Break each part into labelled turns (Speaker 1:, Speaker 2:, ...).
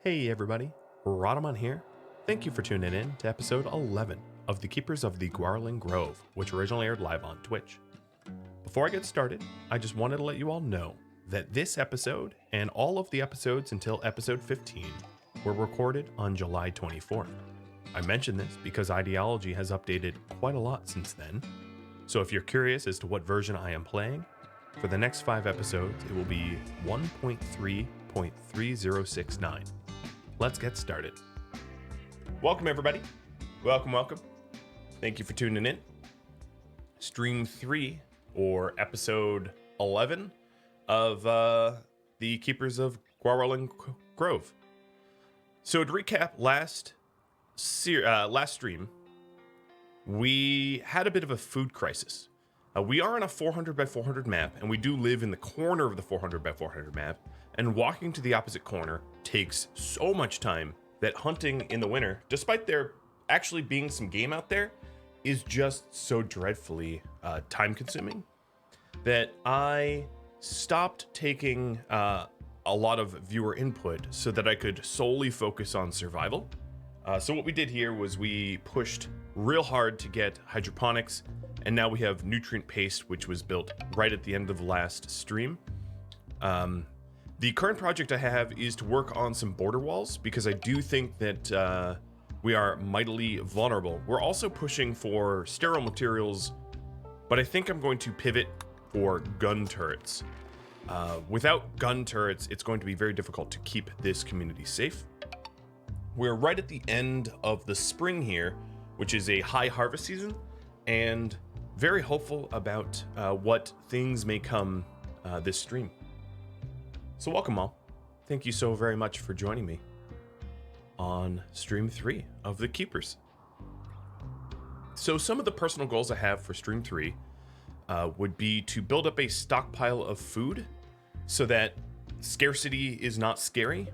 Speaker 1: Hey everybody, Rhadamant here. Thank you for tuning in to episode 11 of The Keepers of the Gauranlen Grove, which originally aired live on Twitch. Before I get started, I just wanted to let you all know that this episode and all of the episodes until episode 15 were recorded on July 24th. I mention this because ideology has updated quite a lot since then, so if you're curious as to what version I am playing, for the next 5 episodes it will be 1.3.3069. Let's get started. Welcome everybody. Welcome. Thank you for tuning in. Stream 3 or episode 11 of The Keepers of Gauranlen Grove. So to recap last stream, we had a bit of a food crisis. We are on a 400 by 400 map, and we do live in the corner of the 400 by 400 map, and walking to the opposite corner takes so much time that hunting in the winter, despite there actually being some game out there, is just so dreadfully time consuming that I stopped taking a lot of viewer input so that I could solely focus on survival. So what we did here was we pushed real hard to get hydroponics, and now we have nutrient paste, which was built right at the end of the last stream. The current project I have is to work on some border walls, because I do think that we are mightily vulnerable. We're also pushing for sterile materials, but I think I'm going to pivot for gun turrets. Without gun turrets, it's going to be very difficult to keep this community safe. We're right at the end of the spring here, which is a high harvest season, and very hopeful about what things may come this stream. So welcome all. Thank you so very much for joining me on stream 3 of The Keepers. So some of the personal goals I have for stream 3 would be to build up a stockpile of food so that scarcity is not scary.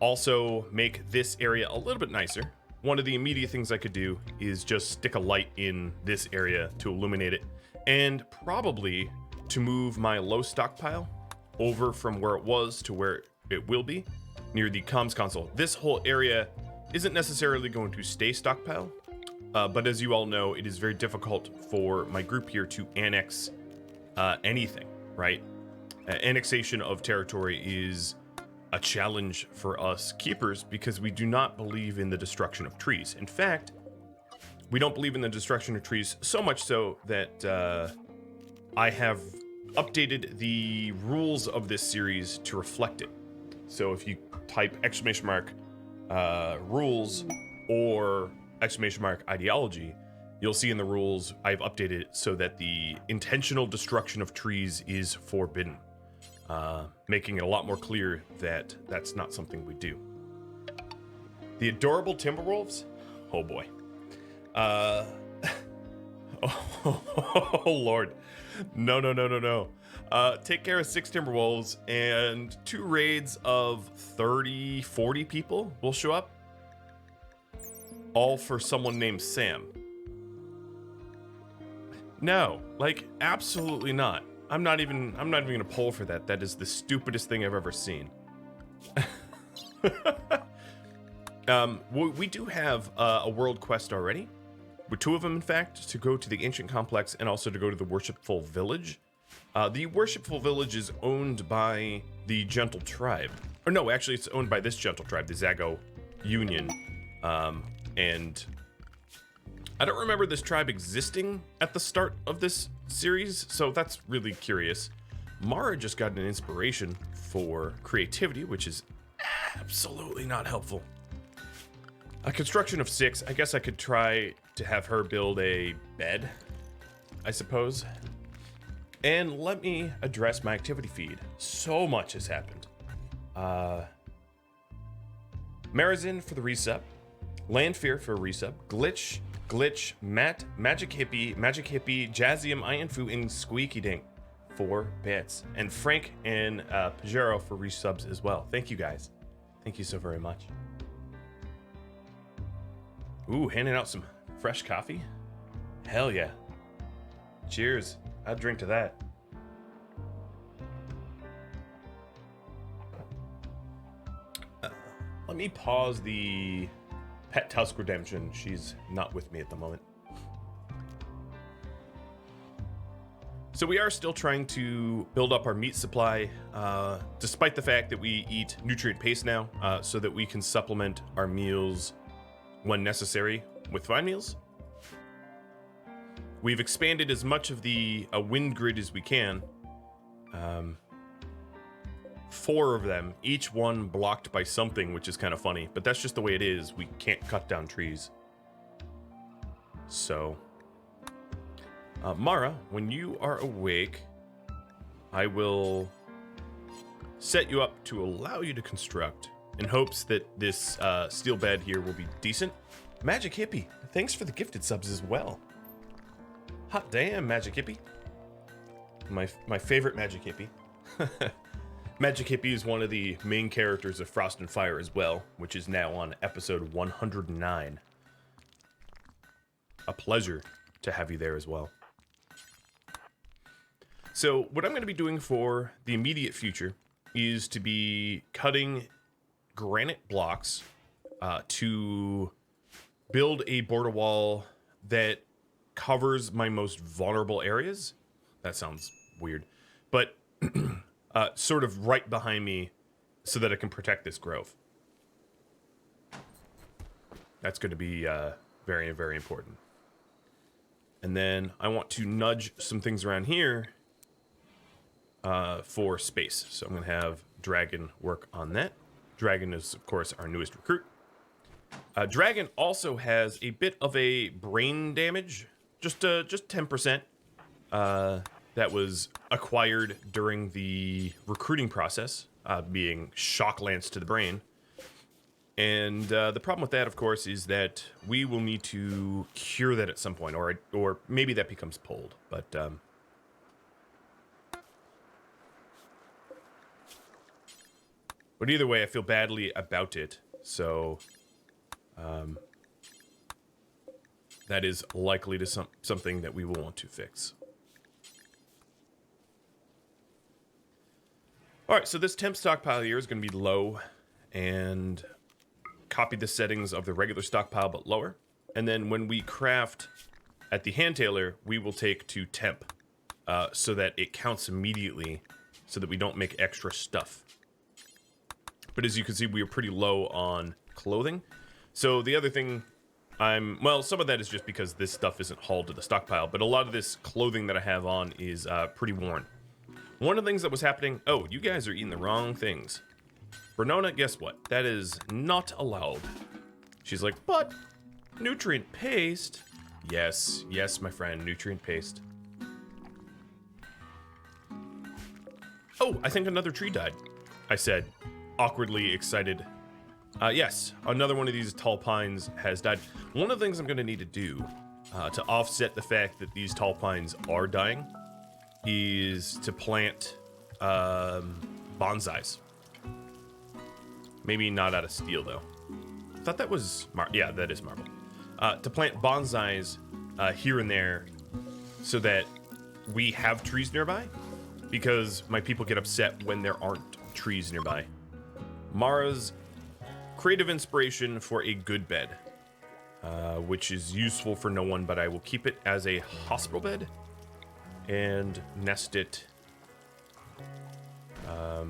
Speaker 1: Also make this area a little bit nicer. One of the immediate things I could do is just stick a light in this area to illuminate it, and probably to move my low stockpile over from where it was to where it will be, near the comms console. This whole area isn't necessarily going to stay stockpile, but as you all know, it is very difficult for my group here to annex anything, right? Annexation of territory is a challenge for us keepers because we do not believe in the destruction of trees. In fact, we don't believe in the destruction of trees, so much so that I have updated the rules of this series to reflect it. So if you type !rules or !ideology, you'll see in the rules I've updated it so that the intentional destruction of trees is forbidden, making it a lot more clear that that's not something we do. The adorable Timberwolves? Oh boy. Oh Lord. No. Take care of 6 Timberwolves and 2 raids of 30, 40 people will show up. All for someone named Sam. No, like absolutely not. I'm not even gonna poll for that. That is the stupidest thing I've ever seen. We do have a world quest already. With 2 of them, in fact, to go to the ancient complex and also to go to the worshipful village. The worshipful village is owned by the gentle tribe. Or no, actually it's owned by this gentle tribe, the Zago Union. And I don't remember this tribe existing at the start of this series, so that's really curious. Mara just got an inspiration for creativity, which is absolutely not helpful. A construction of 6, I guess I could try to have her build a bed, I suppose. And let me address my activity feed. So much has happened. Marazin for the resub, Landfear for a resub, Glitch, Matt, Magic Hippie, Jazzium, Ironfu, and Squeaky Dink for bits. And Frank and Pajero for resubs as well. Thank you guys. Thank you so very much. Ooh, handing out some fresh coffee? Hell yeah. Cheers. I'd drink to that. Let me pause the Pet Tusk redemption. She's not with me at the moment. So we are still trying to build up our meat supply, despite the fact that we eat nutrient paste now, so that we can supplement our meals when necessary with fine meals. We've expanded as much of the wind grid as we can. 4 of them, each one blocked by something, which is kind of funny, but that's just the way it is. We can't cut down trees. So, Mara, when you are awake, I will set you up to allow you to construct in hopes that this steel bed here will be decent. Magic Hippie, thanks for the gifted subs as well. Hot damn, Magic Hippie. My favorite Magic Hippie. Magic Hippie is one of the main characters of Frost and Fire as well, which is now on episode 109. A pleasure to have you there as well. So what I'm going to be doing for the immediate future is to be cutting granite blocks to build a border wall that covers my most vulnerable areas. That sounds weird, but sort of right behind me so that I can protect this grove. That's going to be very, very important. And then I want to nudge some things around here for space. So I'm going to have Dragon work on that. Dragon is, of course, our newest recruit. Dragon also has a bit of a brain damage, just 10%. That was acquired during the recruiting process, being shock lance to the brain. And the problem with that, of course, is that we will need to cure that at some point, or maybe that becomes pulled. But either way, I feel badly about it, so that is likely to something that we will want to fix. All right, so this temp stockpile here is going to be low, and copy the settings of the regular stockpile, but lower. And then when we craft at the hand tailor, we will take to temp, so that it counts immediately, so that we don't make extra stuff. But as you can see, we are pretty low on clothing. So the other thing well, some of that is just because this stuff isn't hauled to the stockpile, but a lot of this clothing that I have on is pretty worn. One of the things that was happening... Oh, you guys are eating the wrong things. Bernona, guess what? That is not allowed. She's like, but nutrient paste. Yes, yes, my friend, nutrient paste. Oh, I think another tree died, I said, awkwardly excited. Yes, another one of these tall pines has died. One of the things I'm going to need to do to offset the fact that these tall pines are dying is to plant bonsais. Maybe not out of steel, though. I thought that was... yeah, that is marble. To plant bonsais here and there so that we have trees nearby, because my people get upset when there aren't trees nearby. Mara's creative inspiration for a good bed, which is useful for no one, but I will keep it as a hospital bed and nest it. I'll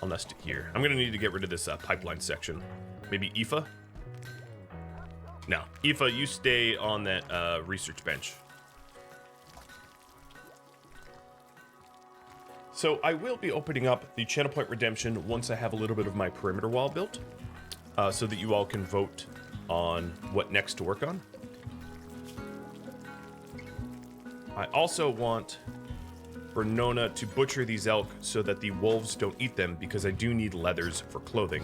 Speaker 1: nest it here. I'm gonna need to get rid of this pipeline section. Maybe Aoife? No, Aoife, you stay on that research bench. So I will be opening up the channel point redemption once I have a little bit of my perimeter wall built, so that you all can vote on what next to work on. I also want Bernona to butcher these elk so that the wolves don't eat them, because I do need leathers for clothing.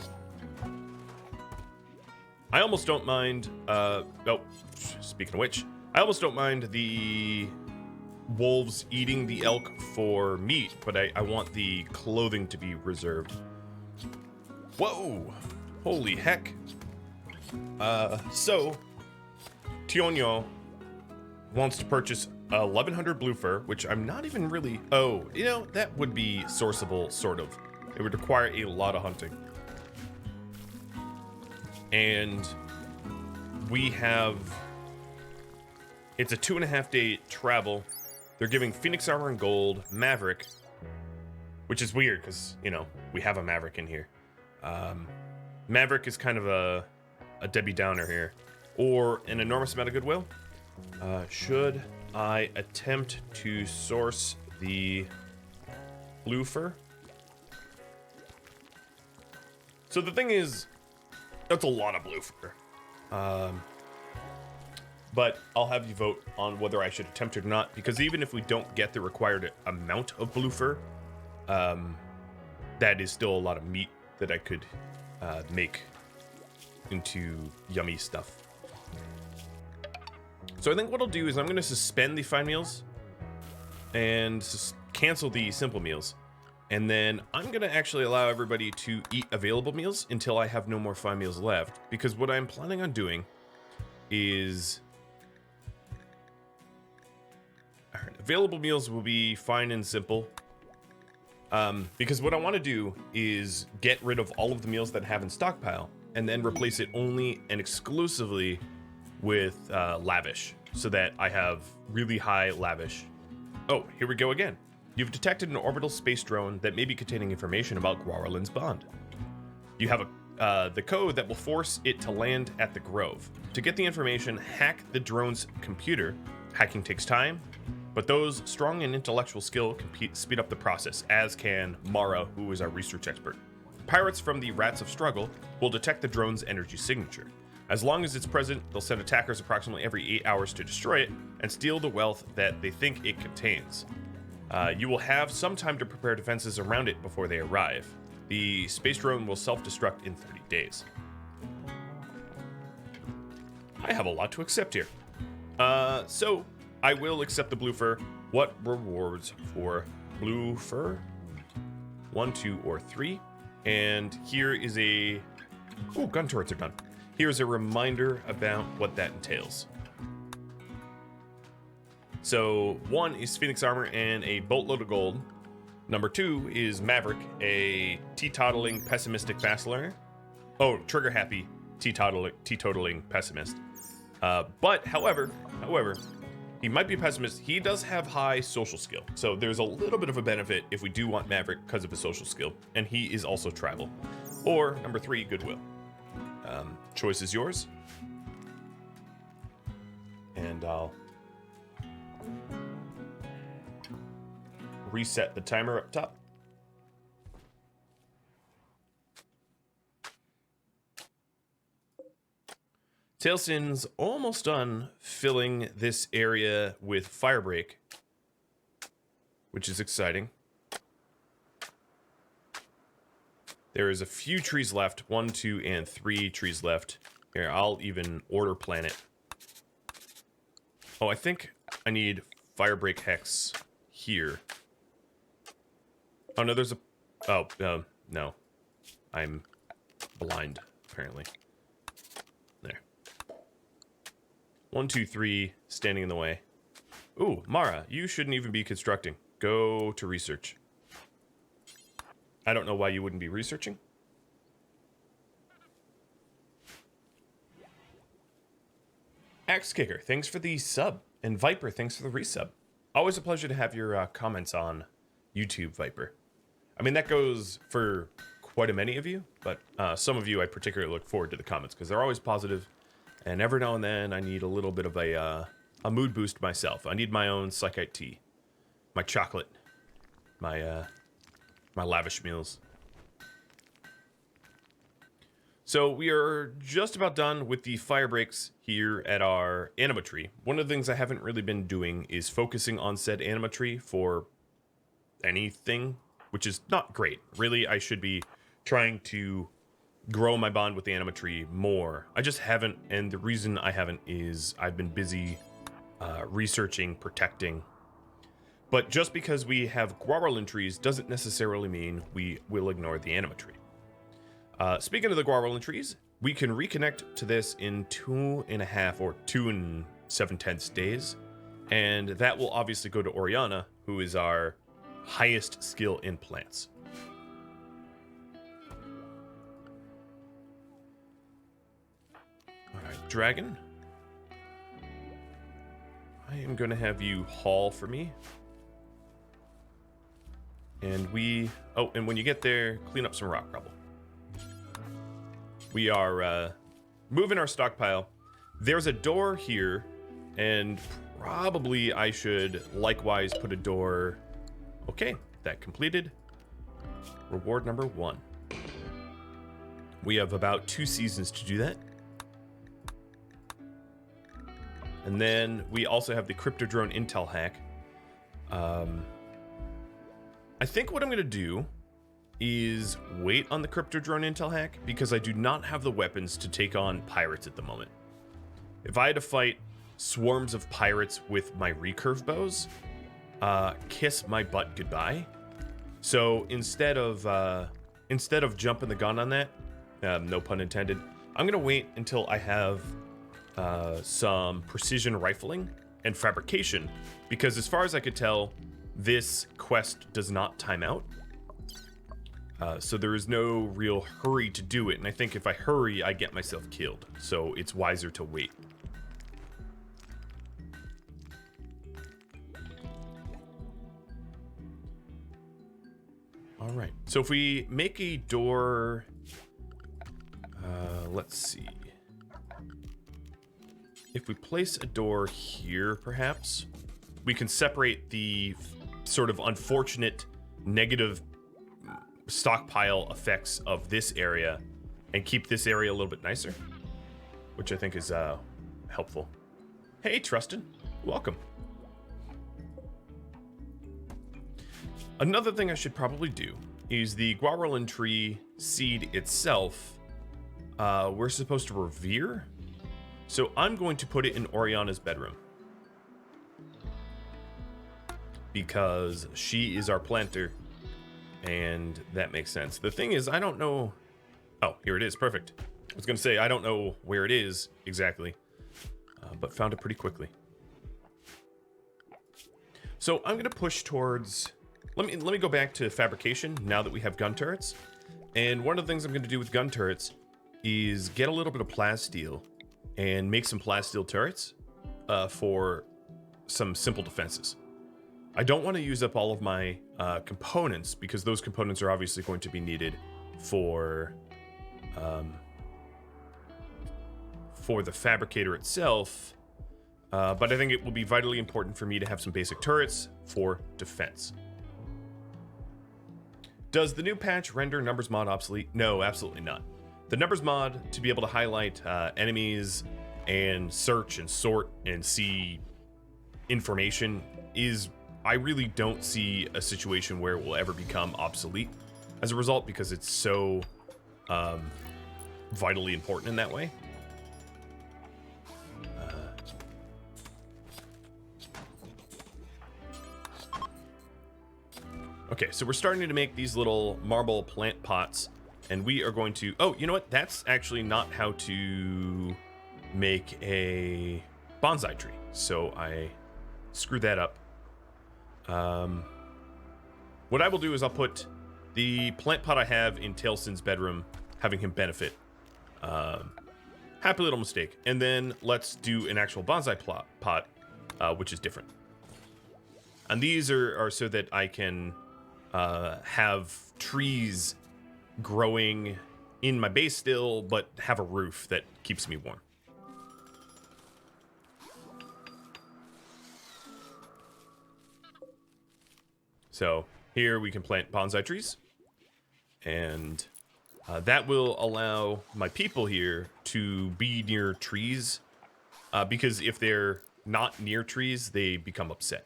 Speaker 1: I almost don't mind, oh, speaking of which, I almost don't mind the wolves eating the elk for meat, but I want the clothing to be reserved. Whoa, holy heck. So, Tionyo wants to purchase 1,100 blue fur, which I'm not even really... Oh, you know, that would be sourceable, sort of. It would require a lot of hunting. And we have... It's a 2.5-day travel. They're giving Phoenix Armor and Gold, Maverick, which is weird because, you know, we have a Maverick in here. Maverick is kind of a Debbie Downer here. Or an enormous amount of goodwill. Should I attempt to source the blue fur? So the thing is, that's a lot of blue fur. But I'll have you vote on whether I should attempt it or not, because even if we don't get the required amount of blue fur, that is still a lot of meat that I could make into yummy stuff. So I think what I'll do is I'm going to suspend the fine meals and cancel the simple meals. And then I'm going to actually allow everybody to eat available meals until I have no more fine meals left. Because what I'm planning on doing is... Alright, available meals will be fine and simple. Because what I want to do is get rid of all of the meals that I have in stockpile. And then replace it only and exclusively with lavish. So that I have really high lavish. Oh, here we go again. You've detected an orbital space drone that may be containing information about Gauranlen's bond. You have the code that will force it to land at the Grove. To get the information, hack the drone's computer. Hacking takes time, but those strong in intellectual skill can speed up the process, as can Mara, who is our research expert. Pirates from the Rats of Struggle will detect the drone's energy signature. As long as it's present, they'll send attackers approximately every 8 hours to destroy it and steal the wealth that they think it contains. You will have some time to prepare defenses around it before they arrive. The space drone will self-destruct in 30 days. I have a lot to accept here. So I will accept the blue fur. What rewards for blue fur? 1, 2, or 3. And here is a... Ooh, gun turrets are done. Here's a reminder about what that entails. So 1 is Phoenix Armor and a boatload of gold. Number 2 is Maverick, a teetotaling pessimistic fast learner. Oh, trigger happy teetotaling pessimist. But however, he might be a pessimist. He does have high social skill. So there's a little bit of a benefit if we do want Maverick because of his social skill. And he is also tribal. Or number 3, goodwill. Choice is yours. And I'll reset the timer up top. Tailsin's almost done filling this area with firebreak, which is exciting. There is a few trees left, 1, 2, and 3 trees left. Here, I'll even order planet. Oh, I think I need firebreak hex here. Oh, no, there's a... Oh, no. I'm blind, apparently. There. 1, 2, 3, standing in the way. Ooh, Mara, you shouldn't even be constructing. Go to research. I don't know why you wouldn't be researching. Axe Kicker, thanks for the sub. And Viper, thanks for the resub. Always a pleasure to have your comments on YouTube, Viper. I mean, that goes for quite a many of you, but some of you I particularly look forward to the comments because they're always positive, and every now and then I need a little bit of a mood boost myself. I need my own psychite tea, my chocolate, my lavish meals. So we are just about done with the fire breaks here at our anima tree. One of the things I haven't really been doing is focusing on said anima tree for anything, which is not great. Really, I should be trying to grow my bond with the anima tree more. I just haven't, and the reason I haven't is I've been busy researching, protecting. But just because we have Gauranlen trees doesn't necessarily mean we will ignore the anima tree. Speaking of the Gauranlen trees, we can reconnect to this in 2.5 or 2 7/10 days. And that will obviously go to Oriana, who is our highest skill in plants. dragon, I am going to have you haul for me. And and when you get there, clean up some rock rubble. We are moving our stockpile. There's a door here, and probably I should likewise put a door. Okay, that completed. Reward number 1. We have about 2 seasons to do that. And then we also have the crypto drone intel hack. I think what I'm going to do is wait on the crypto drone intel hack because I do not have the weapons to take on pirates at the moment. If I had to fight swarms of pirates with my recurve bows, kiss my butt goodbye. So instead of jumping the gun on that, no pun intended, I'm gonna wait until I have some precision rifling and fabrication, because as far as I could tell, this quest does not time out. So there is no real hurry to do it, and I think if I hurry, I get myself killed. So it's wiser to wait. All right, so if we make a door, let's see. If we place a door here, perhaps, we can separate the sort of unfortunate negative stockpile effects of this area and keep this area a little bit nicer, which I think is helpful. Hey, Trustin, welcome. Another thing I should probably do is the Gauranlen tree seed itself. We're supposed to revere, so I'm going to put it in Oriana's bedroom because she is our planter, and that makes sense. The thing is, I don't know. Oh, here it is. Perfect. I was going to say I don't know where it is exactly, but found it pretty quickly. So I'm going to push towards. Let me go back to fabrication now that we have gun turrets. And one of the things I'm going to do with gun turrets is get a little bit of plasteel and make some plasteel turrets for some simple defenses. I don't want to use up all of my components because those components are obviously going to be needed for the fabricator itself. But I think it will be vitally important for me to have some basic turrets for defense. Does the new patch render numbers mod obsolete? No, absolutely not. The numbers mod, to be able to highlight enemies and search and sort and see information, is, I really don't see a situation where it will ever become obsolete as a result, because it's so vitally important in that way. Okay, so we're starting to make these little marble plant pots, and we are going to... Oh, you know what? That's actually not how to make a bonsai tree, so I screwed that up. What I will do is I'll put the plant pot I have in Taleson's bedroom, having him benefit. Happy little mistake. And then let's do an actual bonsai pot, which is different. And these are so that I can... have trees growing in my base still, but have a roof that keeps me warm. So here we can plant bonsai trees, and that will allow my people here to be near trees, because if they're not near trees, they become upset.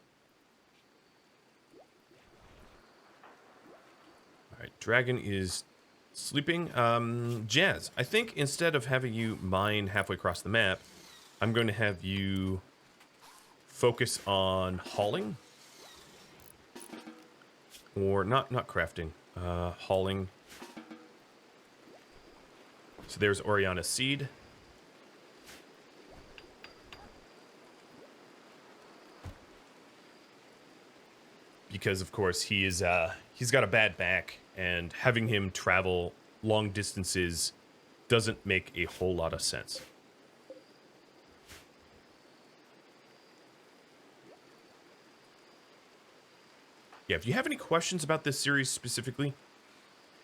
Speaker 1: All right, Dragon is sleeping. Jazz, I think instead of having you mine halfway across the map, I'm going to have you focus on hauling. Or not crafting, hauling. So there's Oriana's seed. Because of course he's got a bad back, and having him travel long distances doesn't make a whole lot of sense. yeah, if you have any questions about this series specifically,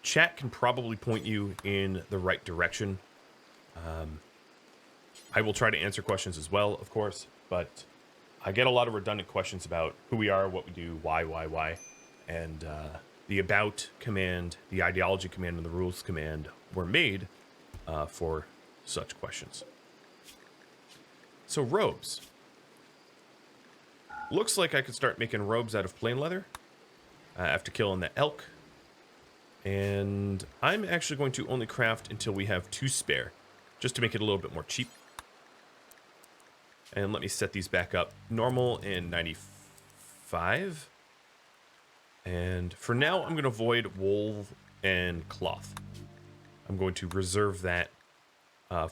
Speaker 1: chat can probably point you in the right direction. I will try to answer questions as well, of course, but I get a lot of redundant questions about who we are, what we do, why, and the about command, the ideology command, and the rules command were made for such questions. So robes. Looks like I could start making robes out of plain leather after killing the elk. And I'm actually going to only craft until we have 2 spare, just to make it a little bit more cheap. And let me set these back up. Normal and 95. And for now, I'm going to avoid wool and cloth. I'm going to reserve that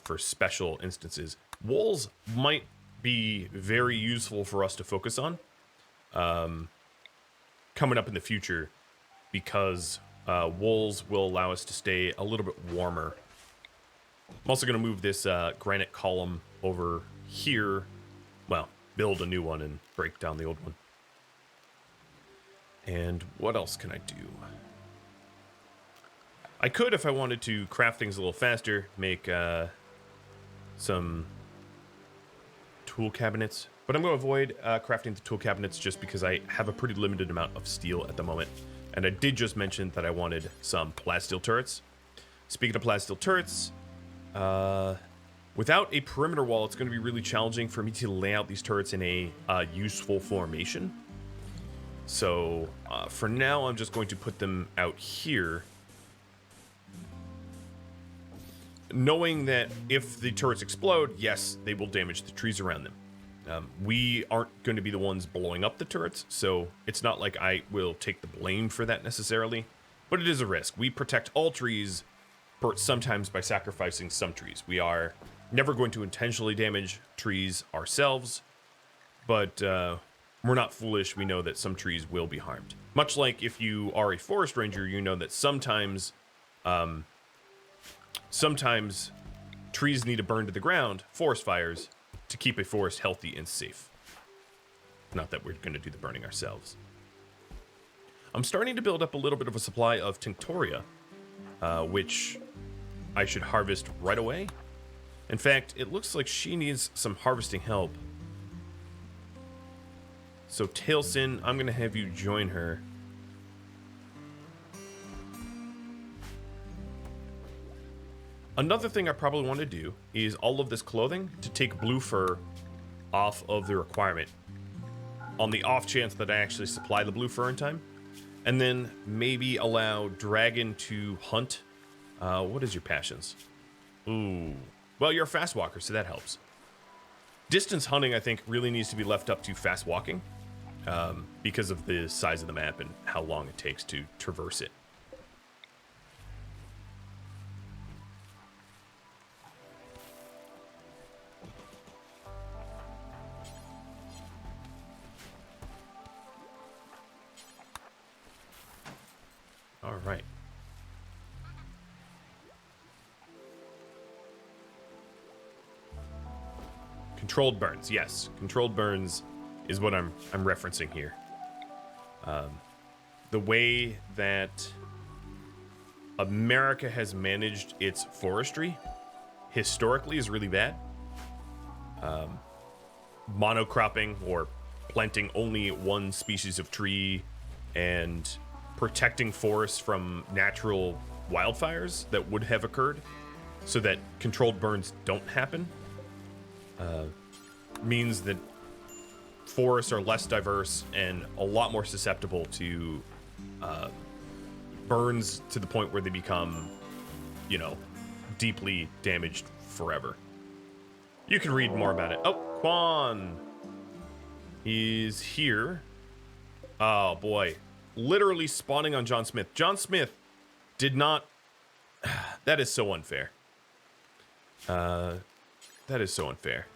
Speaker 1: for special instances. Wools might be very useful for us to focus on coming up in the future, because wools will allow us to stay a little bit warmer. I'm also going to move this granite column over here. Well, build a new one and break down the old one. And what else can I do? I could, if I wanted to craft things a little faster, make some tool cabinets. But I'm going to avoid crafting the tool cabinets just because I have a pretty limited amount of steel at the moment. And I did just mention that I wanted some plasteel turrets. Speaking of plasteel turrets, without a perimeter wall, it's going to be really challenging for me to lay out these turrets in a useful formation. So for now, I'm just going to put them out here, knowing that if the turrets explode, yes, they will damage the trees around them. We aren't going to be the ones blowing up the turrets, so it's not like I will take the blame for that necessarily, but it is a risk. We protect all trees, sometimes by sacrificing some trees. We are never going to intentionally damage trees ourselves, but we're not foolish. We know that some trees will be harmed. Much like if you are a forest ranger, you know that sometimes trees need to burn to the ground, forest fires, to keep a forest healthy and safe. Not that we're going to do the burning ourselves. I'm starting to build up a little bit of a supply of Tinctoria, which I should harvest right away. In fact, it looks like she needs some harvesting help. So Tailsin, I'm going to have you join her. Another thing I probably want to do is all of this clothing to take blue fur off of the requirement, on the off chance that I actually supply the blue fur in time, and then maybe allow Dragon to hunt. What is your passions? Ooh, well, you're a fast walker, so that helps. Distance hunting, I think, really needs to be left up to fast walking because of the size of the map and how long it takes to traverse it. All right. Controlled burns, yes. Controlled burns is what I'm referencing here. The way that America has managed its forestry historically is really bad. Monocropping, or planting only one species of tree, and protecting forests from natural wildfires that would have occurred so that controlled burns don't happen, means that forests are less diverse and a lot more susceptible to burns to the point where they become, deeply damaged forever. You can read more about it. Oh, Quan is here. Oh boy. Literally spawning on John Smith. John Smith did not... That is so unfair. That is so unfair.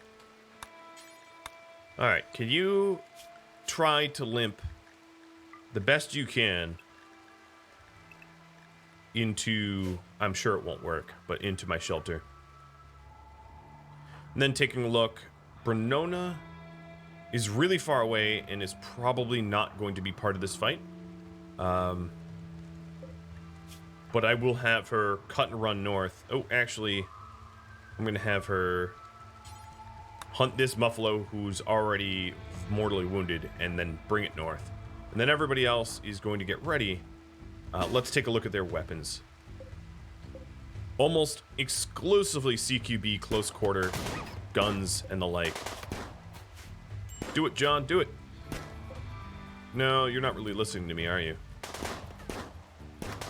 Speaker 1: Alright, can you try to limp the best you can into... I'm sure it won't work, but into my shelter. And then taking a look, Brenona is really far away and is probably not going to be part of this fight. But I will have her cut and run north. Oh, actually, I'm going to have her hunt this buffalo who's already mortally wounded and then bring it north. And then everybody else is going to get ready. Let's take a look at their weapons. Almost exclusively CQB, close quarter, guns, and the like. Do it, John, do it. No, you're not really listening to me, are you?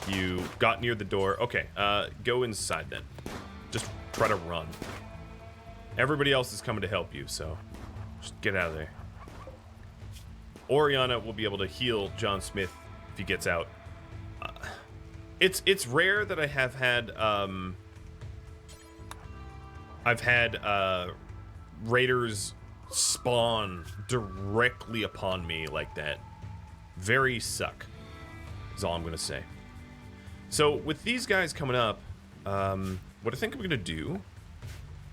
Speaker 1: You got near the door. Okay, go inside then. Just try to run. Everybody else is coming to help you, so just get out of there. Oriana will be able to heal John Smith if he gets out. It's rare that I have had I've had raiders spawn directly upon me like that. Very suck is all I'm gonna say. So with these guys coming up, what I think I'm gonna do,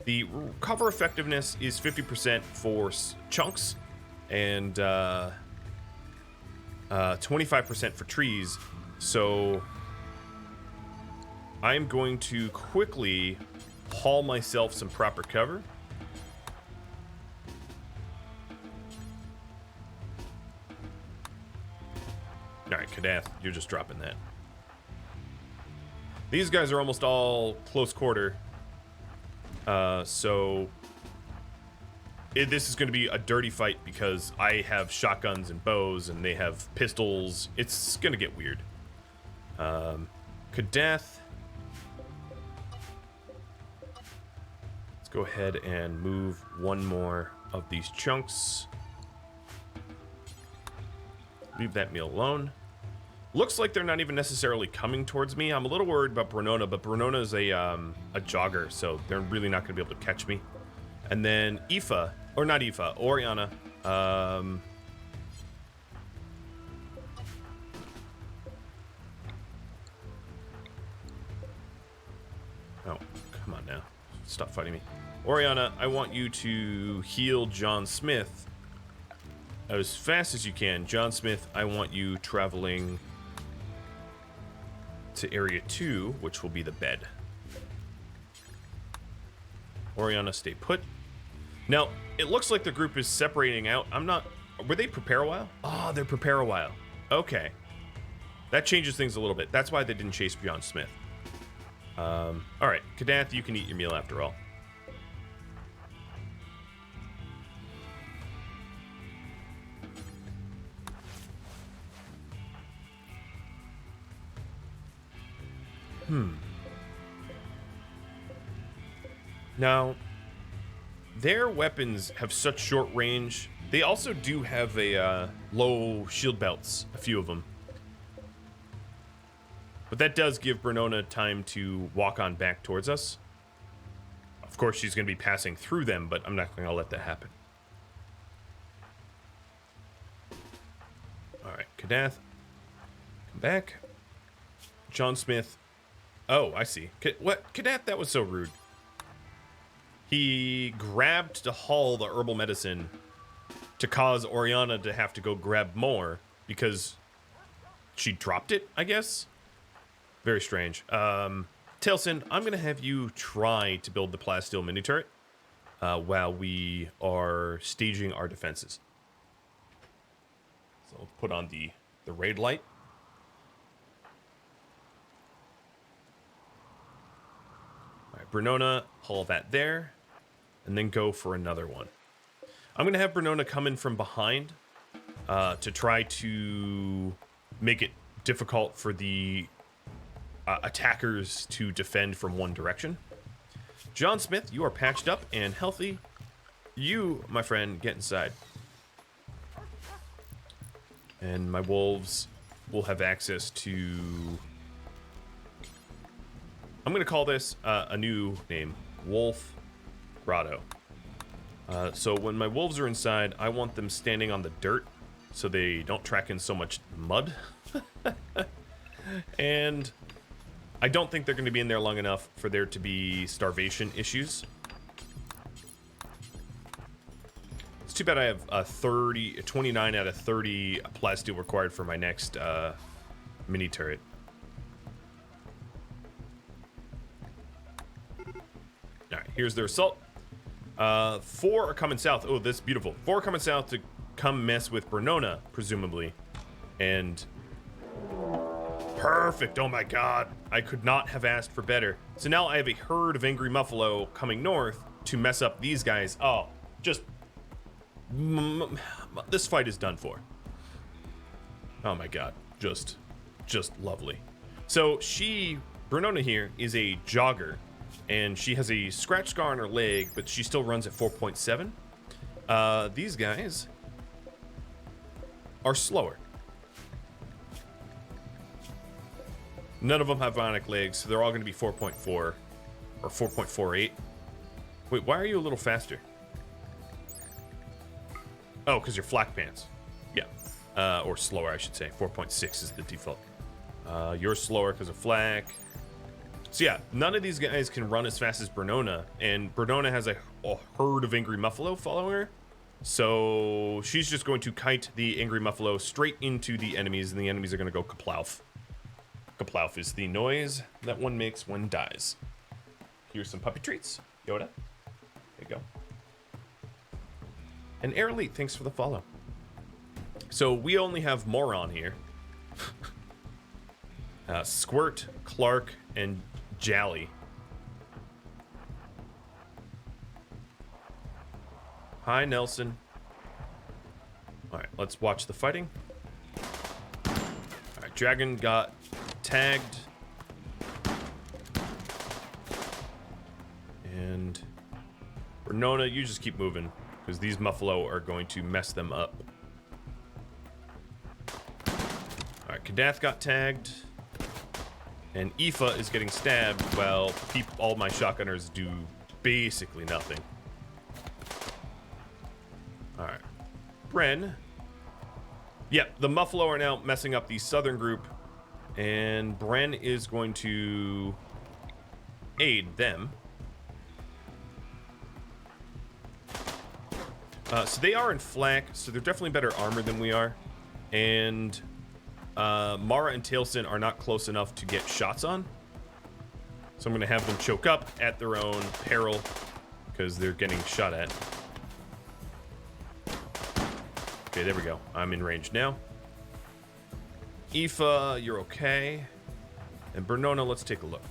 Speaker 1: the cover effectiveness is 50% for chunks and 25% for trees. So I'm going to quickly haul myself some proper cover. Alright, Kadath, you're just dropping that. These guys are almost all close quarter. So this is going to be a dirty fight because I have shotguns and bows and they have pistols. It's going to get weird. Kadath. Let's go ahead and move one more of these chunks. Leave that meal alone. Looks like they're not even necessarily coming towards me. I'm a little worried about Brenona, but Brenona is a jogger, so they're really not going to be able to catch me. And then Aoife, or not Aoife, Oriana. Oh, come on now. Stop fighting me. Oriana, I want you to heal John Smith as fast as you can. John Smith, I want you traveling to area 2, which will be the bed. Oriana, stay put. Now, it looks like the group is separating out. I'm not... Were they prepare a while? Oh, they're prepare a while. Okay. That changes things a little bit. That's why they didn't chase John Smith. Alright, Kadath, you can eat your meal after all. Now, their weapons have such short range. They also do have a low shield belts, a few of them. But that does give Brenona time to walk on back towards us. Of course, she's going to be passing through them, but I'm not going to let that happen. Alright, Kadath, come back. John Smith. Oh, I see. What? Kadath, that was so rude. He grabbed to haul the herbal medicine to cause Oriana to have to go grab more because she dropped it, I guess? Very strange. Tailsin, I'm going to have you try to build the plasteel mini turret while we are staging our defenses. So I'll put on the raid light. All right, Brenona, haul that there, and then go for another one. I'm going to have Brenona come in from behind to try to make it difficult for the attackers to defend from one direction. John Smith, you are patched up and healthy. You, my friend, get inside. And my wolves will have access to... I'm going to call this a new name. Wolf Grotto. So when my wolves are inside, I want them standing on the dirt so they don't track in so much mud. And I don't think they're going to be in there long enough for there to be starvation issues. It's too bad I have 29 out of 30 plasteel required for my next mini turret. All right, here's their assault. 4 are coming south. Oh, this is beautiful. 4 are coming south to come mess with Bernona, presumably. And perfect. Oh my god. I could not have asked for better. So now I have a herd of angry Muffalo coming north to mess up these guys. Oh, just... this fight is done for. Oh my god. Just lovely. So Bernona here, is a jogger. And she has a scratch scar on her leg, but she still runs at 4.7. These guys are slower. None of them have bionic legs, so they're all going to be 4.4 or 4.48. Wait, why are you a little faster? Oh, because you're flak pants. Yeah. Or slower, I should say. 4.6 is the default. You're slower because of flak. So yeah, none of these guys can run as fast as Bernona, and Bernona has a herd of angry Muffalo following her. So she's just going to kite the angry Muffalo straight into the enemies, and the enemies are going to go kaplowf. Kaplowf is the noise that one makes when dies. Here's some puppy treats. Yoda. There you go. And Air Elite, thanks for the follow. So we only have Moron here. Squirt, Clark, and Jally. Hi, Nelson. Alright, let's watch the fighting. Alright, Dragon got tagged. And Bernona, you just keep moving, because these Muffalo are going to mess them up. Alright, Kadath got tagged. And Aoife is getting stabbed while all my shotgunners do basically nothing. Alright. Bren. Yep, the Muffalo are now messing up the southern group. And Bren is going to aid them. So they are in flak, so they're definitely better armored than we are. And Mara and Tailsin are not close enough to get shots on. So I'm going to have them choke up at their own peril because they're getting shot at. Okay, there we go. I'm in range now. Aoife, you're okay. And Bernona, let's take a look.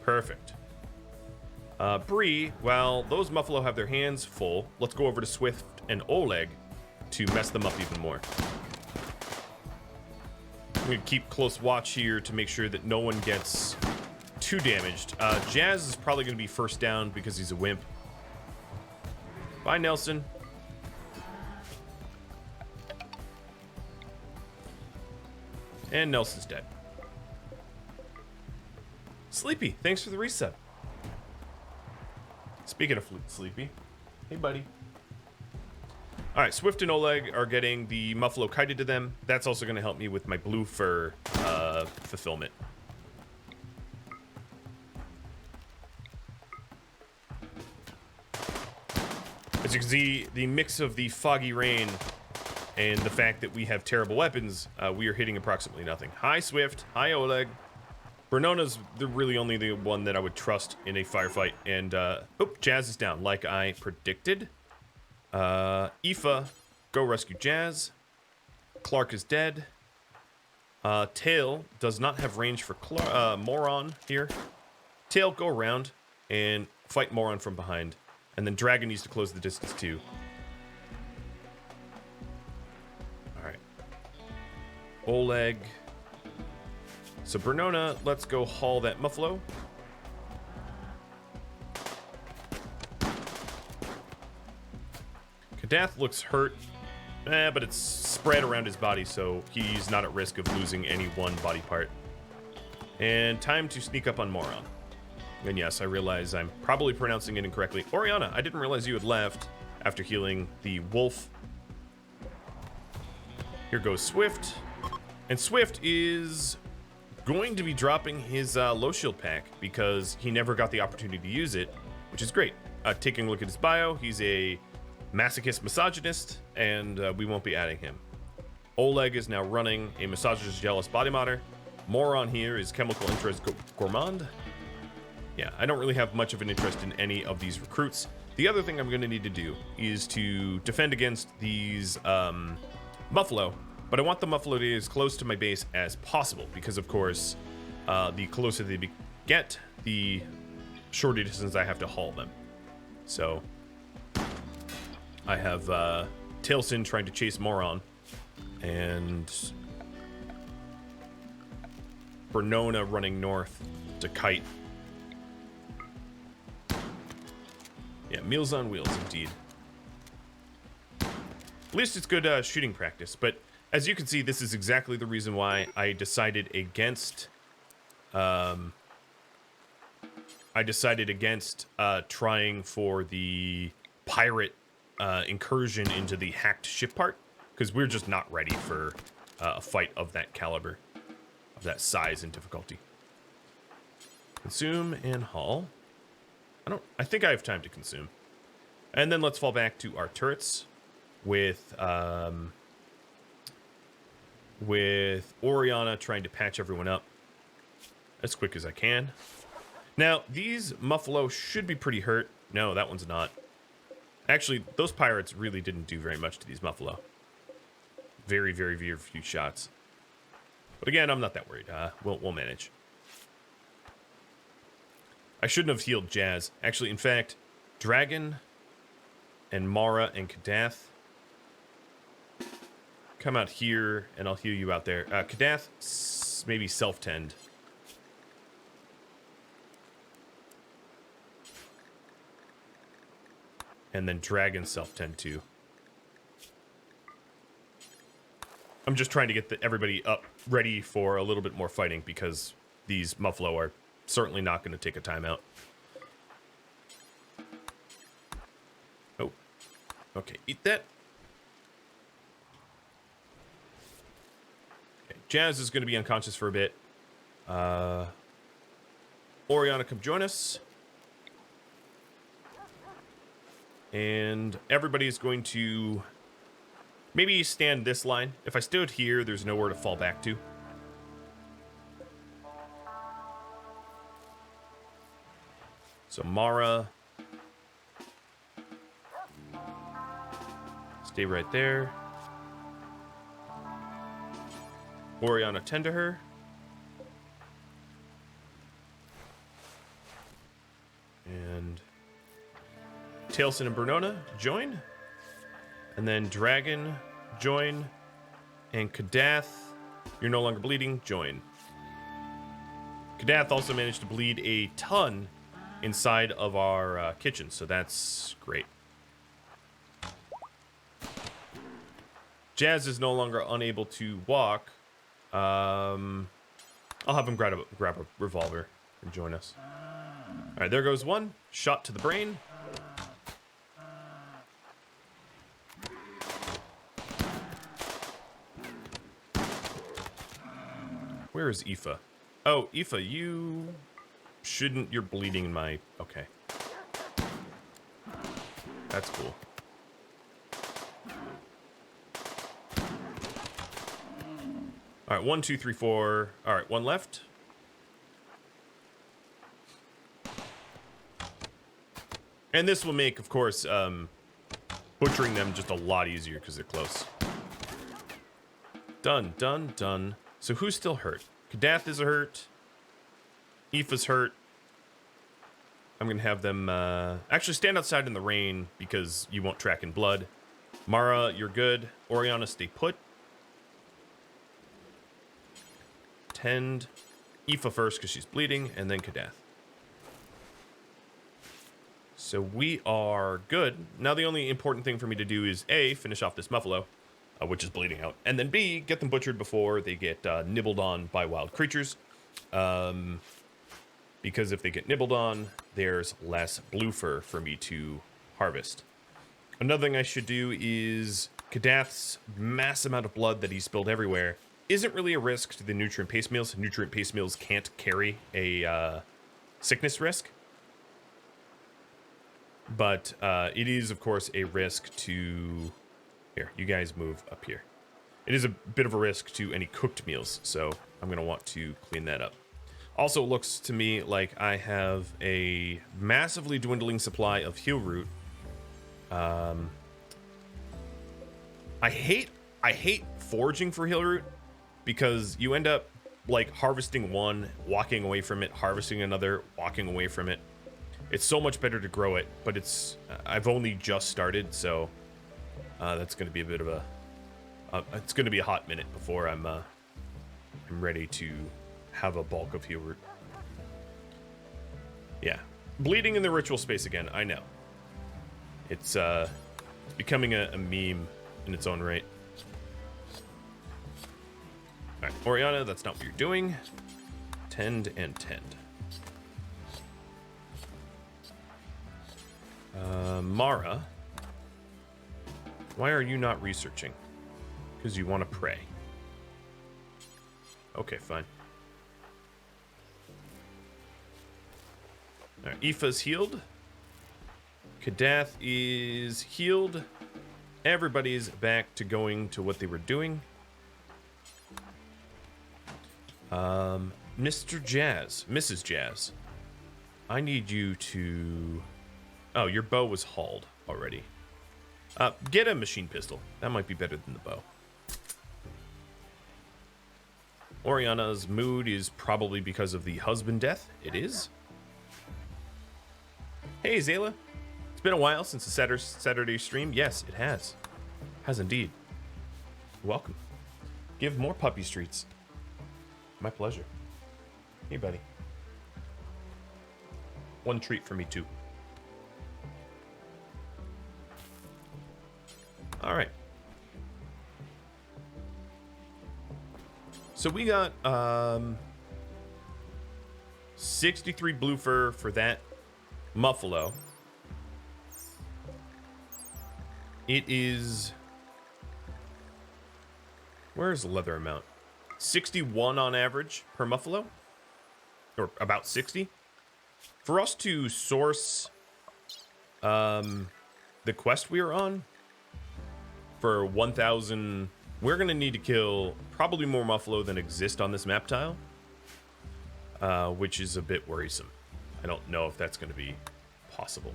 Speaker 1: Perfect. Bree, well, those Muffalo have their hands full. Let's go over to Swift and Oleg to mess them up even more. I'm going to keep close watch here to make sure that no one gets too damaged. Jazz is probably going to be first down because he's a wimp. Bye, Nelson. And Nelson's dead. Sleepy, thanks for the reset. Speaking of Sleepy, hey buddy. Alright, Swift and Oleg are getting the Muffalo kited to them. That's also going to help me with my blue fur fulfillment. As you can see, the mix of the foggy rain and the fact that we have terrible weapons, we are hitting approximately nothing. Hi, Swift. Hi, Oleg. Bernona's really only the one that I would trust in a firefight. And, Jazz is down, like I predicted. Aoife, go rescue Jazz. Clark is dead. Tail does not have range for Moron here. Tail, go around and fight Moron from behind. And then Dragon needs to close the distance too. Alright. Oleg. So Bernona, let's go haul that Muffalo. Kadath looks hurt, but it's spread around his body, so he's not at risk of losing any one body part. And time to sneak up on Moron. And yes, I realize I'm probably pronouncing it incorrectly. Oriana, I didn't realize you had left after healing the wolf. Here goes Swift. And Swift is going to be dropping his low shield pack because he never got the opportunity to use it, which is great. Taking a look at his bio, he's a masochist misogynist, and we won't be adding him. Oleg is now running a misogynist jealous body modder. Moron here is chemical interest gourmand. Yeah, I don't really have much of an interest in any of these recruits. The other thing I'm going to need to do is to defend against these Muffalo, but I want the Muffalo to be as close to my base as possible because, of course, the closer they get, the shorter distance I have to haul them. So I have Tailsin trying to chase Moron, and Bernona running north to Kite. Yeah, Meals on Wheels, indeed. At least it's good shooting practice, but as you can see, this is exactly the reason why I decided against trying for the pirate incursion into the hacked ship part, because we're just not ready for a fight of that caliber, of that size and difficulty. Consume and haul. I think I have time to consume. And then let's fall back to our turrets with Oriana trying to patch everyone up as quick as I can. Now, these Muffalo should be pretty hurt. No, that one's not. Actually, those pirates really didn't do very much to these Muffalo. Very, very, very few shots. But again, I'm not that worried. We'll manage. I shouldn't have healed Jazz. Actually, in fact, Dragon and Mara and Kadath, come out here and I'll heal you out there. Kadath, maybe self-tend. And then Dragon self-tend too. I'm just trying to get everybody up ready for a little bit more fighting because these Muffalo are certainly not going to take a timeout. Oh. Okay, eat that. Okay, Jazz is going to be unconscious for a bit. Oriana, come join us. And everybody's going to maybe stand this line. If I stood here, there's nowhere to fall back to. So Mara, stay right there. Oriana, tend to her. And Tailsin and Bernona, join. And then Dragon, join. And Kadath, you're no longer bleeding, join. Kadath also managed to bleed a ton inside of our kitchen, so that's great. Jazz is no longer unable to walk. I'll have him grab a revolver and join us. All right, there goes one. Shot to the brain. Where is Aoife? Oh, Aoife, you shouldn't... You're bleeding in my... Okay. That's cool. All right, 1, 2, 3, 4. All right, one left. And this will make, of course, butchering them just a lot easier because they're close. Done, done, done. So who's still hurt? Kadath is hurt. Aoife's hurt. I'm going to have them actually stand outside in the rain because you won't track in blood. Mara, you're good. Oriana, stay put. Tend. Aoife first because she's bleeding, and then Kadath. So we are good. Now the only important thing for me to do is A, finish off this Muffalo, which is bleeding out, and then B, get them butchered before they get nibbled on by wild creatures. Because if they get nibbled on, there's less blue fur for me to harvest. Another thing I should do is Kadath's mass amount of blood that he spilled everywhere isn't really a risk to the nutrient paste meals. Nutrient paste meals can't carry a sickness risk. But it is, of course, a risk to... Here, you guys move up here. it is a bit of a risk to any cooked meals, so I'm going to want to clean that up. Also, it looks to me like I have a massively dwindling supply of heal root. I hate foraging for heal root because you end up like harvesting one, walking away from it, harvesting another, walking away from it. It's so much better to grow it, but I've only just started, so that's going to be a bit of a it's going to be a hot minute before I'm ready to have a bulk of heal root. Yeah, bleeding in the ritual space again. I know. It's becoming a meme in its own right. All right, Oriana, that's not what you're doing. Tend and tend. Mara, why are you not researching? Because you want to pray. Okay, fine. All right, Aoife's healed. Kadath is healed. Everybody's back to going to what they were doing. Mr. Jazz, Mrs. Jazz, I need you to... Oh, your bow was hauled already. Get a machine pistol. That might be better than the bow. Oriana's mood is probably because of the husband death. It is. Hey, Zayla. It's been a while since the Saturday stream. Yes, it has. Has indeed. Welcome. Give more puppy streets. My pleasure. Hey, buddy. One treat for me, too. All right. So we got 63 blue fur for that muffalo. It is... Where's the leather amount? 61 on average per muffalo, or about 60. For us to source the quest we are on for 1,000, we're gonna need to kill probably more muffalo than exist on this map tile, which is a bit worrisome. I don't know if that's gonna be possible.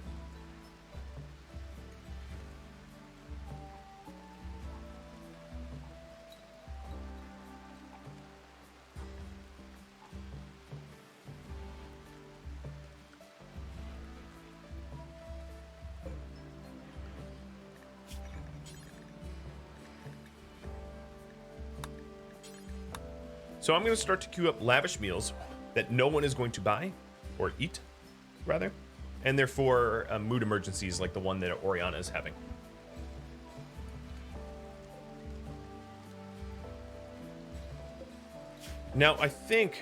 Speaker 1: So I'm going to start to queue up lavish meals that no one is going to buy, or eat, rather, and therefore mood emergencies like the one that Oriana is having. Now, I think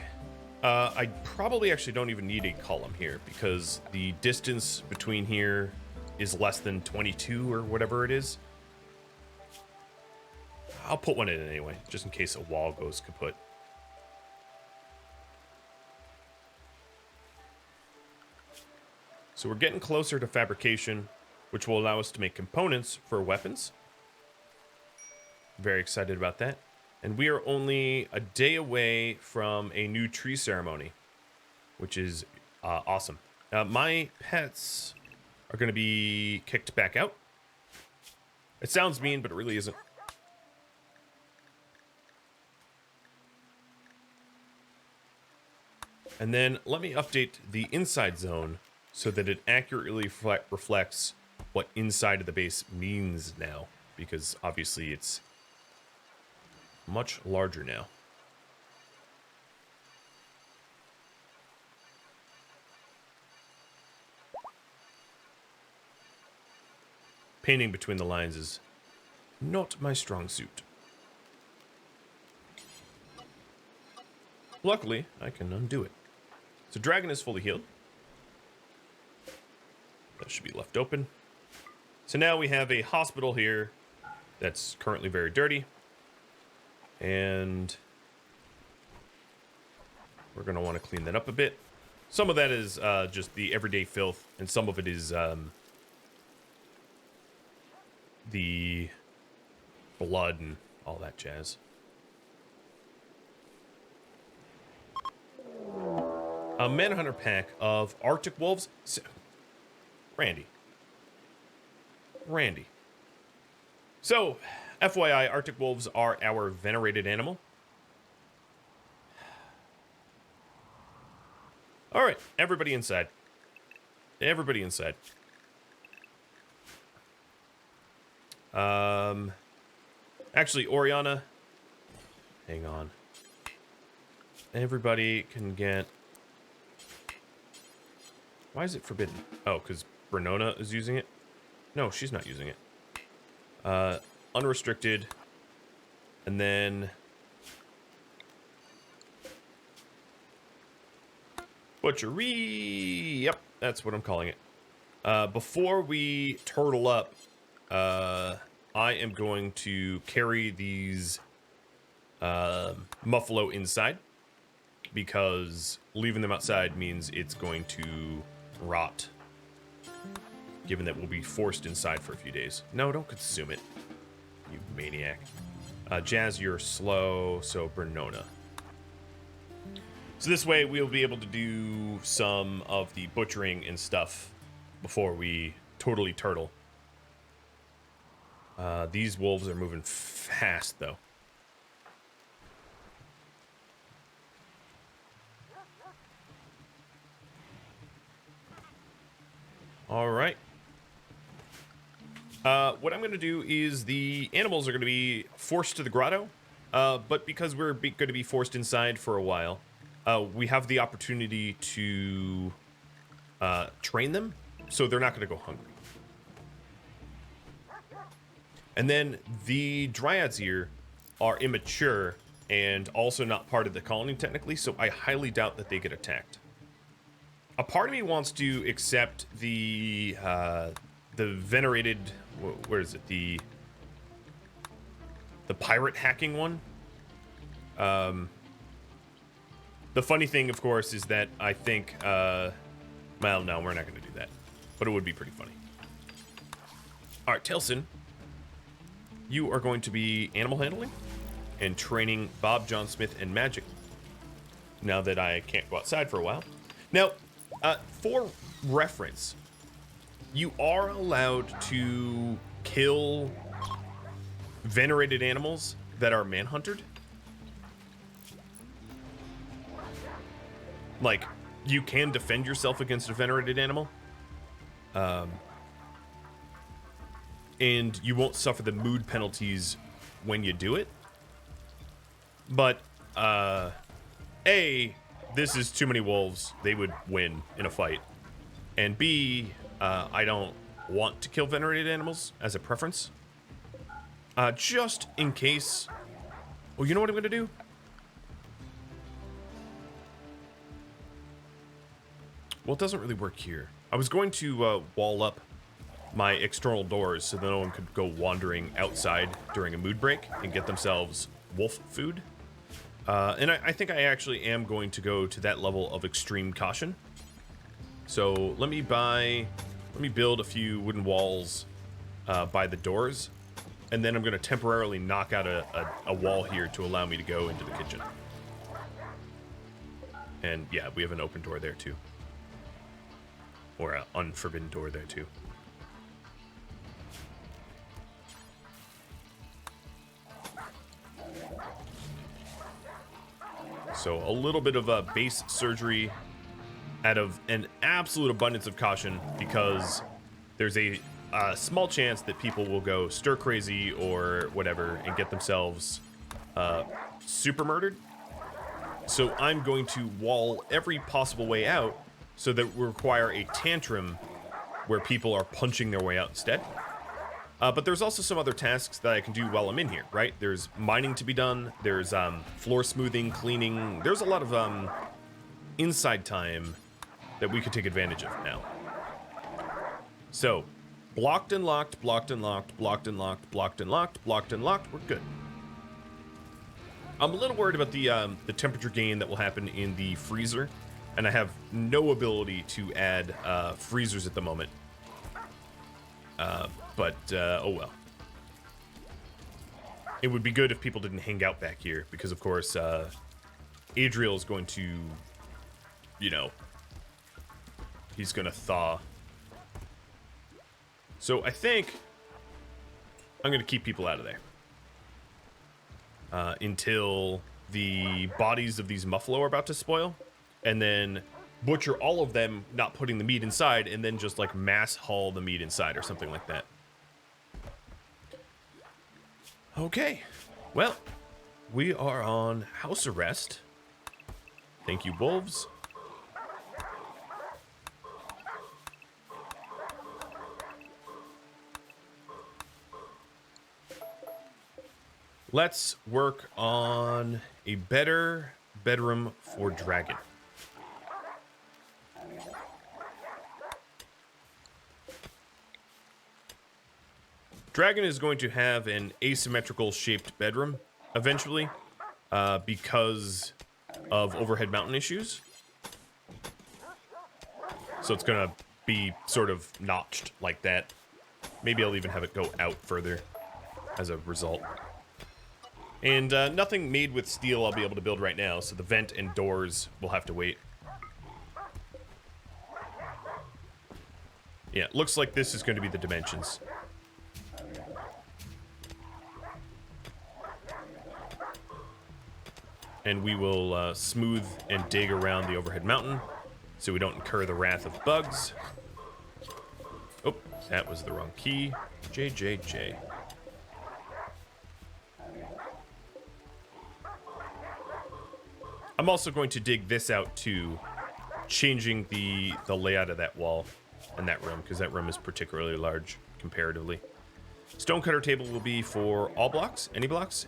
Speaker 1: I probably actually don't even need a column here because the distance between here is less than 22 or whatever it is. I'll put one in anyway, just in case a wall goes kaput. So we're getting closer to fabrication, which will allow us to make components for weapons. Very excited about that. And we are only a day away from a new tree ceremony, which is awesome. My pets are going to be kicked back out. It sounds mean, but it really isn't. And then let me update the inside zone so that it accurately reflects what inside of the base means now, because obviously it's much larger now. Painting between the lines is not my strong suit. Luckily, I can undo it. So Dragon is fully healed. That should be left open. So now we have a hospital here that's currently very dirty. And we're going to want to clean that up a bit. Some of that is just the everyday filth, and some of it is the blood and all that jazz. A Manhunter pack of Arctic wolves. Randy. So, FYI, Arctic wolves are our venerated animal. All right, everybody inside. Everybody inside. Actually, Oriana, hang on. Everybody can get... Why is it forbidden? Oh, because Bernona is using it? No, she's not using it. Unrestricted. And then... Butchery! Yep, that's what I'm calling it. Before we turtle up, I am going to carry these Muffalo inside, because leaving them outside means it's going to rot, given that we'll be forced inside for a few days. No, don't consume it, you maniac. Jazz, you're slow, so Bernona. So this way we'll be able to do some of the butchering and stuff before we totally turtle. These wolves are moving fast, though. All right. What I'm going to do is the animals are going to be forced to the grotto, but because we're going to be forced inside for a while, we have the opportunity to train them, so they're not going to go hungry. And then the Dryads here are immature and also not part of the colony technically, so I highly doubt that they get attacked. A part of me wants to accept the venerated, where is it, the pirate hacking one. The funny thing, of course, is that I think, well, no, we're not going to do that, but it would be pretty funny. All right, Tilson, you are going to be animal handling and training Bob, John Smith, and Magic, now that I can't go outside for a while. Now, for reference, you are allowed to kill venerated animals that are manhuntered. Like, you can defend yourself against a venerated animal. And you won't suffer the mood penalties when you do it. But, A, this is too many wolves. They would win in a fight. And B, I don't want to kill venerated animals as a preference. Just in case... Well, you know what I'm going to do? Well, it doesn't really work here. I was going to wall up my external doors so that no one could go wandering outside during a mood break and get themselves wolf food. And I think I actually am going to go to that level of extreme caution. So let me build a few wooden walls by the doors, and then I'm going to temporarily knock out a wall here to allow me to go into the kitchen. And yeah, we have an open door there too. Or an unforbidden door there too. So a little bit of a base surgery out of an absolute abundance of caution, because there's a small chance that people will go stir crazy or whatever and get themselves super murdered. So I'm going to wall every possible way out so that we require a tantrum where people are punching their way out instead. But there's also some other tasks that I can do while I'm in here, right? There's mining to be done. There's floor smoothing, cleaning. There's a lot of inside time that we could take advantage of now. So, blocked and locked, blocked and locked, blocked and locked, blocked and locked, blocked and locked. We're good. I'm a little worried about the temperature gain that will happen in the freezer, and I have no ability to add freezers at the moment. But oh well. it would be good if people didn't hang out back here, because of course, Adriel is going to, you know, he's gonna thaw. So I think I'm gonna keep people out of there until the bodies of these muffalo are about to spoil, and then butcher all of them, not putting the meat inside, and then just like mass haul the meat inside or something like that. Okay, well, we are on house arrest. Thank you, wolves. Let's work on a better bedroom for Dragon. Dragon is going to have an asymmetrical shaped bedroom eventually because of overhead mountain issues. So it's going to be sort of notched like that. Maybe I'll even have it go out further as a result. And nothing made with steel I'll be able to build right now, so the vent and doors will have to wait. Yeah, looks like this is going to be the dimensions. And we will smooth and dig around the overhead mountain so we don't incur the wrath of bugs. Oh, that was the wrong key. JJJ. I'm also going to dig this out too, changing the layout of that wall and that room, because that room is particularly large comparatively. Stonecutter table will be for all blocks, any blocks.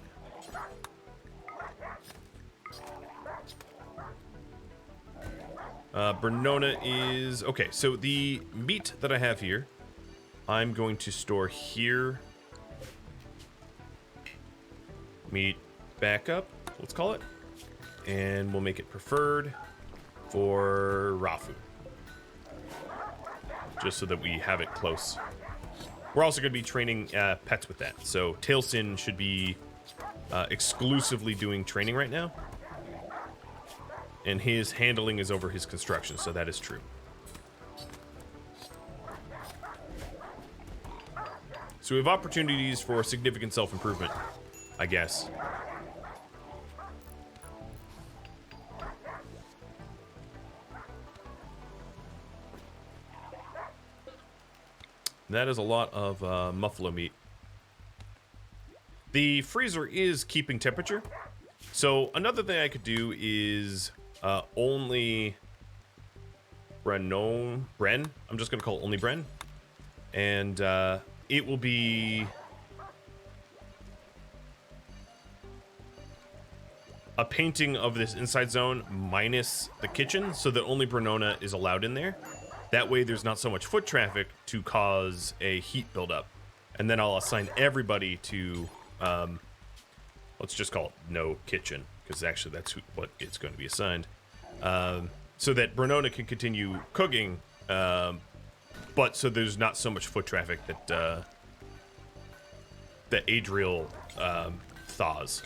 Speaker 1: Bernona is... Okay, so the meat that I have here, I'm going to store here. Meat backup, let's call it. And we'll make it preferred for Rafu. Just so that we have it close. We're also going to be training pets with that. So Tailsin should be exclusively doing training right now. And his handling is over his construction, so that is true. So we have opportunities for significant self-improvement, I guess. That is a lot of muffalo meat. The freezer is keeping temperature. So another thing I could do is only Bren. I'm just going to call it only Bren. And it will be a painting of this inside zone minus the kitchen so that only Brenona is allowed in there. That way there's not so much foot traffic to cause a heat buildup. And then I'll assign everybody to, let's just call it no kitchen, because actually that's what it's going to be assigned. So that Brenona can continue cooking, but so there's not so much foot traffic that, that Adriel thaws.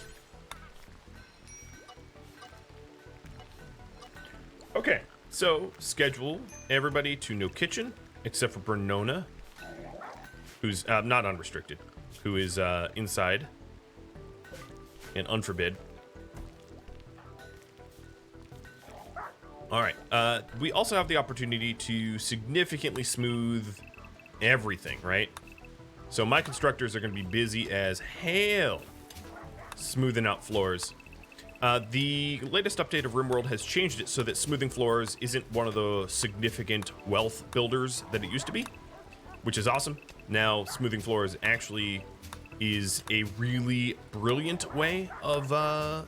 Speaker 1: Okay. So, schedule everybody to no kitchen, except for Bernona, who's not unrestricted, who is inside and unforbid. All right. We also have the opportunity to significantly smooth everything, right? So my constructors are going to be busy as hell smoothing out floors. The latest update of RimWorld has changed it so that smoothing floors isn't one of the significant wealth builders that it used to be, which is awesome. Now, smoothing floors actually is a really brilliant way of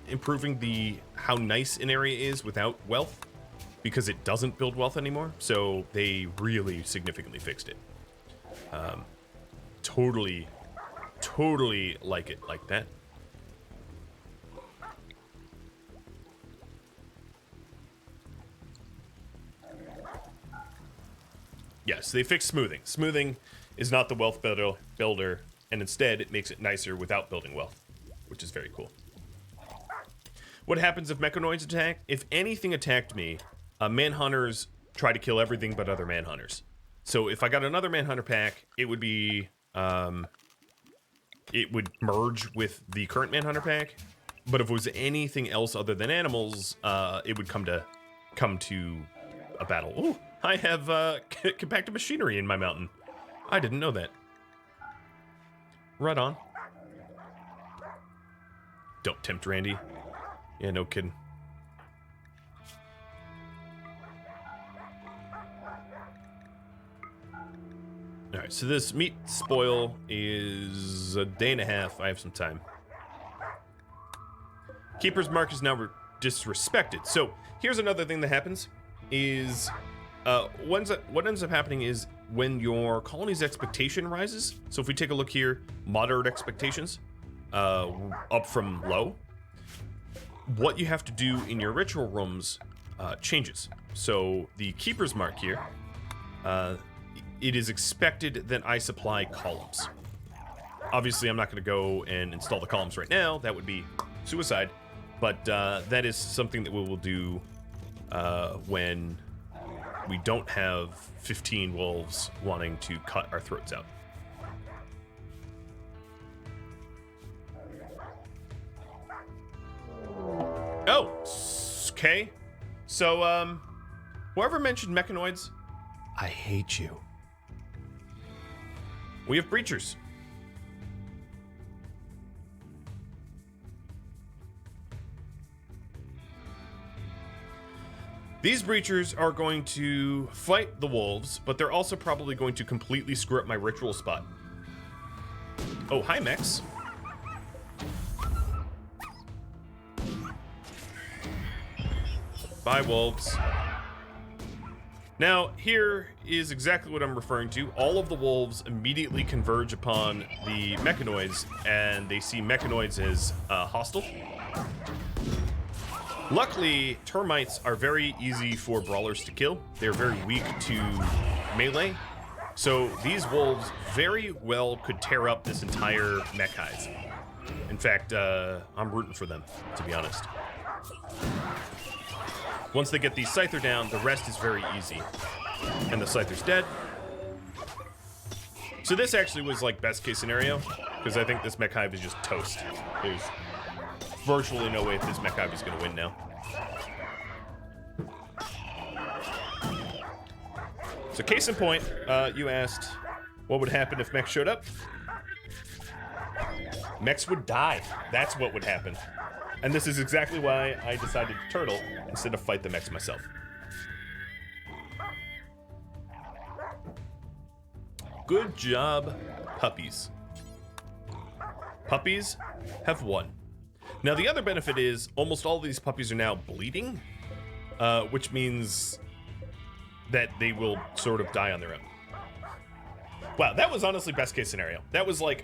Speaker 1: improving how nice an area is without wealth, because it doesn't build wealth anymore. So they really significantly fixed it. Totally like it like that. Yes, they fixed smoothing. Smoothing is not the wealth builder, and instead it makes it nicer without building wealth. which is very cool. What happens if Mechanoids attack? If anything attacked me, Manhunters try to kill everything but other Manhunters. So if I got another Manhunter pack, it would be, it would merge with the current Manhunter pack. But if it was anything else other than animals, it would come to a battle. Ooh, I have compacted machinery in my mountain. I didn't know that. Right on. Don't tempt Randy. Yeah, no kidding. All right, so this meat spoil is a day and a half. I have some time. Keeper's Mark is now disrespected. So here's another thing that happens is what ends up happening is when your colony's expectation rises. So if we take a look here, moderate expectations, up from low, what you have to do in your ritual rooms changes. So the Keeper's Mark here, it is expected that I supply columns. Obviously, I'm not going to go and install the columns right now. That would be suicide. But that is something that we will do when we don't have 15 wolves wanting to cut our throats out. Oh, okay. So, whoever mentioned Mechanoids, I hate you. We have breachers. These breachers are going to fight the wolves, but they're also probably going to completely screw up my ritual spot. Oh, hi, mechs. Bye, wolves. Now, here is exactly what I'm referring to. All of the wolves immediately converge upon the Mechanoids, and they see Mechanoids as hostile. Luckily, termites are very easy for brawlers to kill. They're very weak to melee. So these wolves very well could tear up this entire mech hive. In fact, I'm rooting for them, to be honest. Once they get the Scyther down, the rest is very easy. And the Scyther's dead. So this actually was like best case scenario, because I think this mech hive is just toast. There's virtually no way if this mech hive is going to win now. So case in point, you asked what would happen if mechs showed up. Mechs would die. That's what would happen. And this is exactly why I decided to turtle instead of fight the mechs myself. Good job, puppies. Puppies have won. Now, the other benefit is almost all of these puppies are now bleeding, which means that they will sort of die on their own. Wow, that was honestly best case scenario. That was like,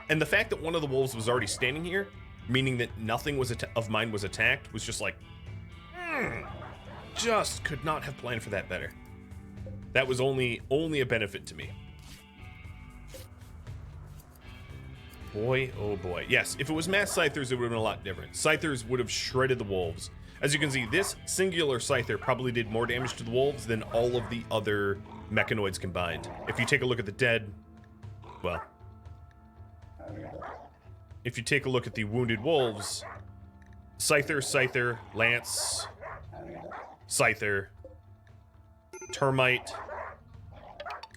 Speaker 1: and the fact that one of the wolves was already standing here, meaning that nothing was of mine was attacked, was just like, just could not have planned for that better. That was only a benefit to me. Boy, oh boy. Yes, if it was mass Scythers, it would have been a lot different. Scythers would have shredded the wolves. As you can see, this singular Scyther probably did more damage to the wolves than all of the other Mechanoids combined. If you take a look at the dead, well, if you take a look at the wounded wolves, Scyther, Scyther, Lance, Scyther, Termite,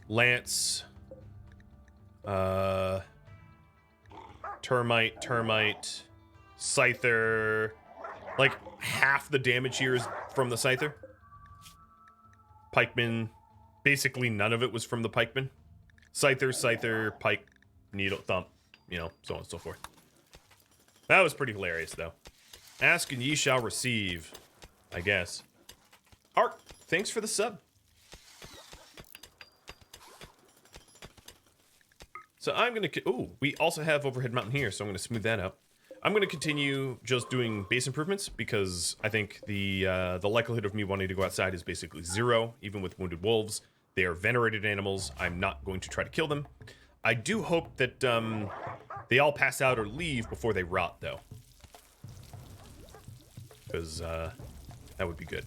Speaker 1: Lance, Termite, Scyther. Like, half the damage here is from the Scyther. Pikeman, basically none of it was from the Pikeman. Scyther, Pike, Needle, Thump, you know, so on and so forth. That was pretty hilarious, though. Ask and ye shall receive, I guess. Art, thanks for the sub. So I'm going to... Ooh, we also have Overhead Mountain here, so I'm going to smooth that out. I'm going to continue just doing base improvements because I think the likelihood of me wanting to go outside is basically zero, even with wounded wolves. They are venerated animals. I'm not going to try to kill them. I do hope that They all pass out or leave before they rot, though. Because that would be good.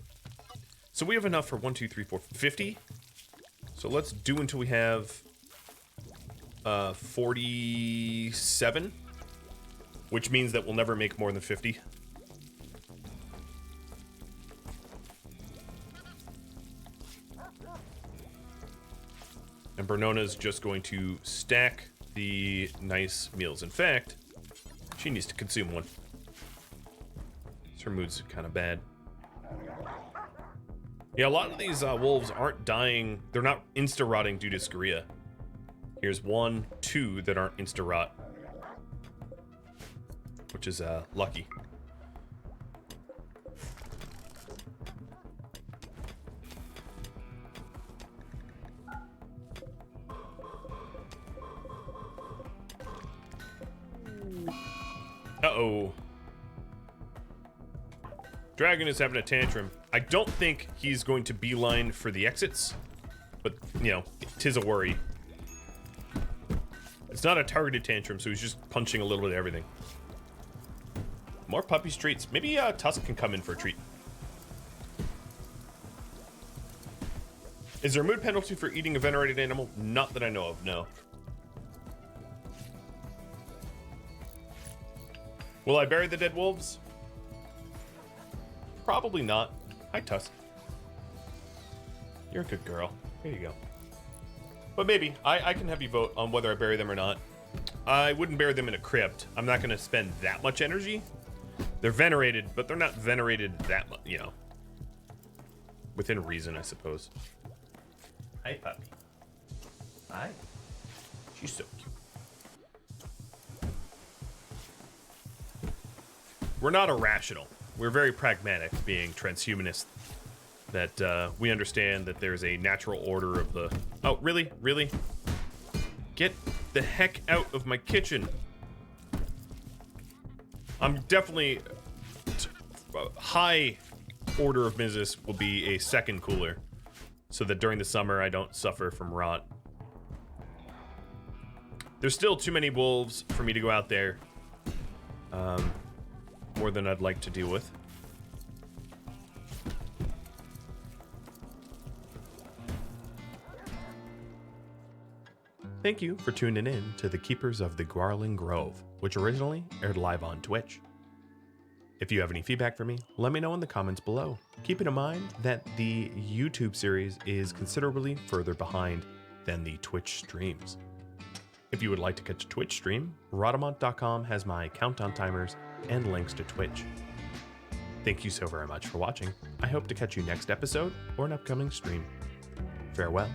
Speaker 1: So we have enough for 1, 2, 3, 4, 50. So let's do until we have 47. Which means that we'll never make more than 50. And Bernona's just going to stack the nice meals. In fact, she needs to consume one. Her mood's kind of bad. Yeah, a lot of these wolves aren't dying. They're not insta-rotting due to Scoria. Here's 1, 2 that aren't insta-rot. Which is lucky. Uh-oh. Dragon is having a tantrum. I don't think he's going to beeline for the exits, but, you know, 'tis a worry. It's not a targeted tantrum, so he's just punching a little bit of everything. More puppies treats. Maybe Tusk can come in for a treat. Is there a mood penalty for eating a venerated animal? Not that I know of, no. Will I bury the dead wolves? Probably not. Hi, Tusk. You're a good girl. Here you go. But maybe. I can have you vote on whether I bury them or not. I wouldn't bury them in a crypt. I'm not going to spend that much energy. They're venerated, but they're not venerated that much, you know. Within reason, I suppose. Hi, puppy. Hi. She's so cute. We're not irrational. We're very pragmatic, being transhumanists. That we understand that there's a natural order of the... Oh, really? Really? Get the heck out of my kitchen. I'm definitely... high order of business will be a second cooler. So that during the summer I don't suffer from rot. There's still too many wolves for me to go out there. More than I'd like to deal with. Thank you for tuning in to the Keepers of the Gauranlen Grove, which originally aired live on Twitch. If you have any feedback for me, let me know in the comments below. Keeping in mind that the YouTube series is considerably further behind than the Twitch streams. If you would like to catch a Twitch stream, Rhadamant.com has my countdown timers and links to Twitch. Thank you so very much for watching. I hope to catch you next episode or an upcoming stream. Farewell.